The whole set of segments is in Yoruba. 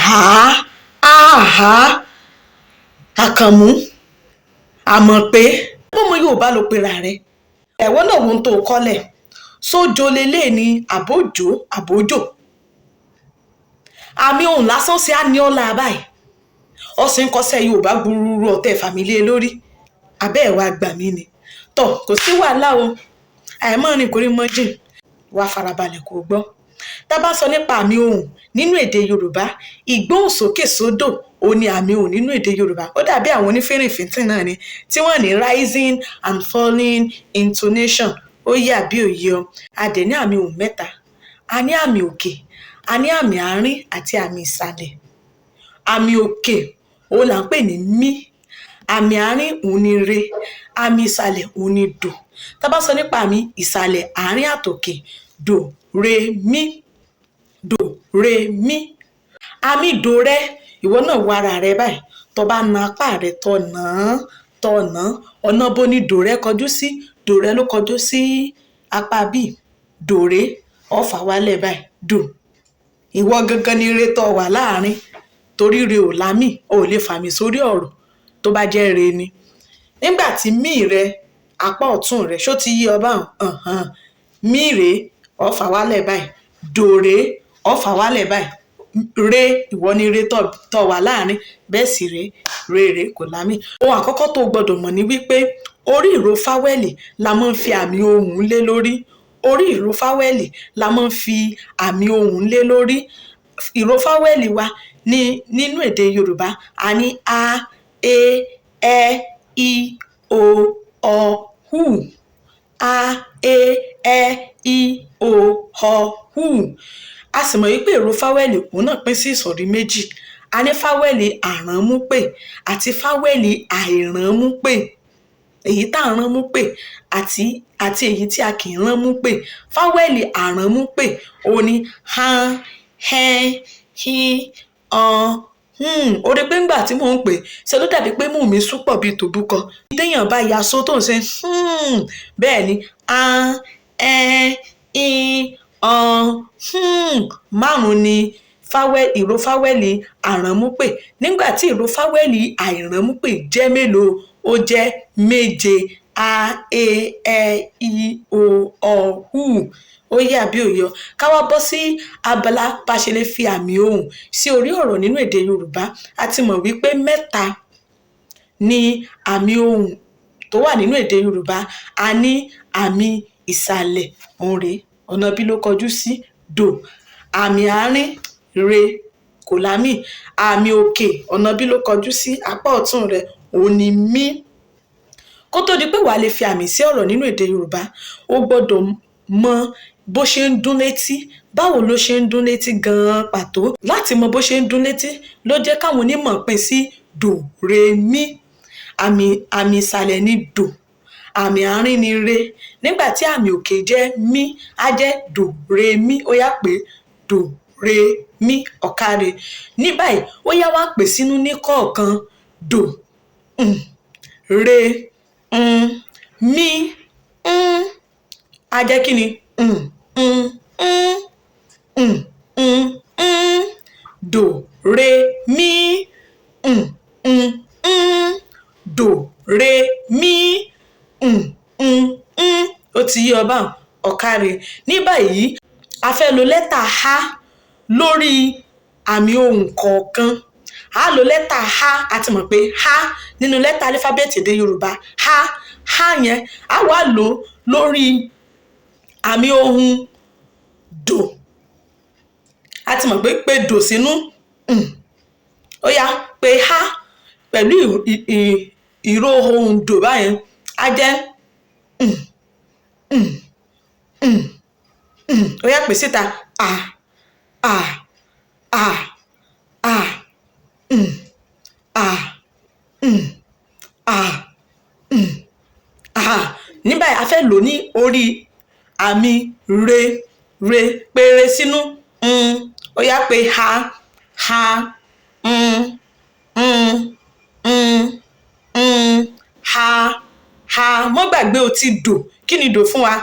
àhá àhá àkànmú àmọ̀ pé bọ́mọ Yorùbá ló pera rẹ̀ ẹ̀wọ́n náà wọ́n tó kọ́lẹ̀ sójo lélẹ̀ ní àbójò àmì ohun lásán sí àníọ́lá báyìí ọ̀sìn kọsẹ̀ Yorùbá gbúrúrú ọ̀tẹ̀ fàmílì lórí abẹ́ ẹ̀ wá gbà mí ni tọ̀ kò sí wàhálà o àìmọ́ ni kò rí mọ́jìn wá farabalẹ̀ kó gbọ́ tá bá sọ nípa àmì ohùn nínú èdè Yorùbá ìgbóhùnsókè sódò ó ní àmì ohùn nínú èdè Yorùbá ó dàbí àwọn onífèrèfètè náà ni tí wọ́n ní rising and falling intonation ó yẹ àbí òye ọ a dẹ̀ ní àmì ohùn mẹ́ta a ní àmì òkè a ní àmì àárín àti àmì ìsàlẹ̀ àmì òkè ó là ń pè ní mí àmì àárín òun ni re àmì ìsàlẹ̀ òun ni dò tá bá sọ nípa àmì ìsàlẹ̀ àárín àtòkè dò re mí dò re mí àmì dò rẹ ìwọ náà wo ara rẹ báyìí tó bá na apá rẹ tọ̀nà ọ̀nà bó ni dò rẹ kọjú sí dò rẹ ló kọjú sí apá bíi dò rẹ ọ̀fà wálẹ̀ báyìí dò ìwọ gangan ni re tó wà láàrin torí re ò lámì ò lè fàmì sórí ọ̀rọ̀ tó bá jẹ́ re ni nígbà tí mí rẹ apá ọ̀tún rẹ ṣó ti yí ọba hàn mí rè ọ̀fà wálẹ̀ báyìí dò rè ọ̀fà wálẹ̀ báyìí re ìwọ ni re tó wà láàrin bẹ́ẹ̀ sì re kò lámì ohun àkọ́kọ́ tó gbọ́dọ̀ mọ̀ ní wípé orí ìró fáwẹ́lì la máa ń fi àmì ohùn lé lórí orí ìró fáwẹ́lì la máa ń fi àmì ohùn lé lórí ìró fáwẹ́lì wa nínú èdè Yorùbá a ní a e ẹ i o ọ hù a e ẹ i o ọ hù a sì mọ̀ wípé ìró fáwẹ́lì òun náà pín sí ìsọ̀rí méjì a ní fáwẹ́lì àránmúpè àti fáwẹ́lì àìránmúpè èyí tá à ń ránmú pè àti èyí tí a kì í ránmú pè fáwẹ́lì àránmúpè òun ni han hẹ́n hín ó rí pé ńgbà tí mò ń pè ṣe ló dàbí pé mú mi súpọ̀ bíi tòbúkọ téèyàn bá ya só tó ń ṣe bẹ́ẹ̀ ni márùn ni ìró fáwẹ́lì àránmúpè nígbà tí ìró fáwẹ́lì àìránmúpè jẹ́ mélòó ó jẹ́ méje a e ẹ i o ọ hù ó yẹ àbí òye ká wá bọ́ sí abala bá ṣe lè fi àmì ohùn sí orí ọ̀rọ̀ nínú èdè Yorùbá a ti mọ̀ wípé mẹ́ta ni àmì ohùn tó wà nínú èdè Yorùbá a ní àmì ìsàlẹ̀ òun rèé ọ̀nà bí ló kọjú sí dò àmì àárín re kò lámì àmì òkè ọ̀nà bí ló kọjú sí apá ọ̀tún rẹ̀ òun ni mí kó tó di pé wàá lè fi àmì sí ọ̀rọ̀ nínú èdè Yorùbá ó gbọ́dọ̀ mọ bó ṣe ń dún létí báwo ló ṣe ń dún létí gan-an pàtó láti mọ bó ṣe ń dún létí ló jẹ́ káwọn onímọ̀ pín sí dò re mí àmì ìsàlẹ̀ ni dò àmì àárín ni re nígbà tí àmì òkè jẹ́ mí á jẹ́ dò re mí ó yá pé dò re mí ọ̀kàrè ní báyìí ó yá wá pè sínú ní kọ̀ọ̀kan dò re mí á jẹ́ kí ni dò re mí dò re mí ó ti yí ọba ọ̀kàrè ní báyìí a fẹ́ lo lẹ́tà h lórí àmì ohùn kọ̀ọ̀kan a lo lẹ́tà h a ti mọ̀ pé h nínú lẹ́tà alífábẹ́ẹ̀tì èdè Yorùbá h yẹn a wá lò lórí àmì ohùn dò a ti mọ̀ pé dò sínú ó yá pé h pẹ̀lú ìró ohùn dò báyẹn á jẹ́ ó yá pè síta ní báyìí a fẹ́ lò ní orí àmì re péré sínú ó yá pé ha mọ́ gbàgbé o ti dò kí ni dò fún wa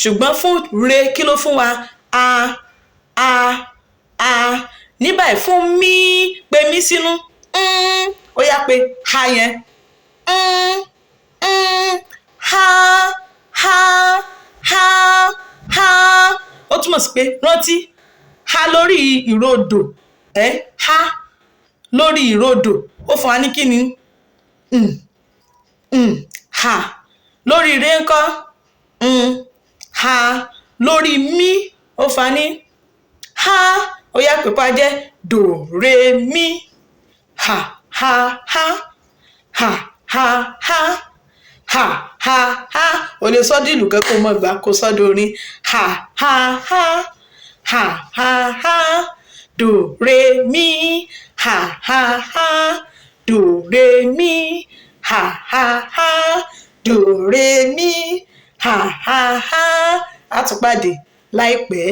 ṣùgbọ́n fún re kí ló fún wa a ní báyìí fún mi pè mí sínú ó yá pé ha yẹn ha ha ha ha ó túmọ̀ sí pé rántí ha lórí ìrodò ha lórí ìrodò ó fún wa ní kí ni ha lórí ire ńkọ́ ha lórí mí ó fún wa ní ha ó yá pípa jẹ́ do re mi ha ha ha ha ha ha ha ha ha o lè sọ dìlù kẹ́kọ̀ọ́ mọ̀ gbà kó sọ́dọ̀ orin ha ha ha ha ha ha do re mi ha ha ha do re mi ha ha ha do re mi ha ha ha á tún pàdé láìpẹ́.